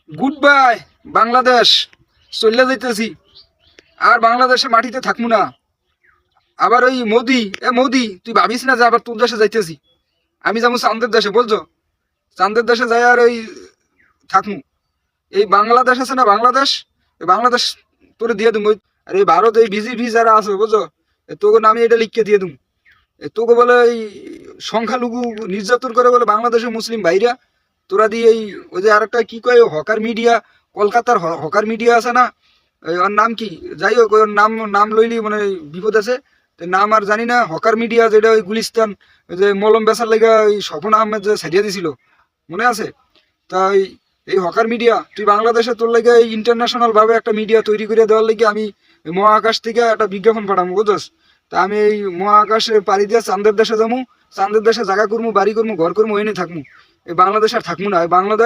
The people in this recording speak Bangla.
গুড বাই বাংলাদেশ, চলে যাইতেছি, আর বাংলাদেশে মাটিতে থাকবো না। আবার ওই মোদি, মোদি তুই ভাবিস না যে আবার তোর দেশে যাইতেছি। আমি যাবো চান্দের দেশে, বলছো? চান্দের দেশে যাই আর ওই থাকবো। এই বাংলাদেশ আছে না, বাংলাদেশ, এই বাংলাদেশ তোরে দিয়ে দেবো। আর এই ভারত, এই বিজেপি যারা আছে, বুঝছো, তোকে নামে এটা লিখকে দিয়ে দেবো। তোকে বলে এই সংখ্যালঘু নির্যাতন করে বলে বাংলাদেশের মুসলিম ভাইরা, তোরা দিয়ে এই ওই যে আরেকটা কি কয় হকার মিডিয়া, কলকাতার হকার মিডিয়া আছে না, ওর নাম কি, যাই হোক ওর নাম নাম লইলি মানে বিপদ আছে। তো নাম আর জানি না, হকার মিডিয়া যেটা ওই গুলিস্তান, ওই যে মলম বেচার লেগা ওই স্বপন আহমেদ যে ছাড়িয়ে দিছিল, মনে আছে? তাই এই হকার মিডিয়া তুই বাংলাদেশে তোর লেগে এই ইন্টারন্যাশনাল ভাবে একটা মিডিয়া তৈরি করে দেওয়ার লেগে আমি মহাকাশ থেকে একটা বিজ্ঞাপন পাঠাবো, বুঝছস? তা আমি এই মহাকাশে পাড়ি দিয়ে চাঁদের দেশে যাবো, চাঁদের দেশে জায়গা করবো, বাড়ি করবো, ঘর করবো, এনে থাকবো। এই বাংলাদেশ আর থাকবো না, এই বাংলাদেশ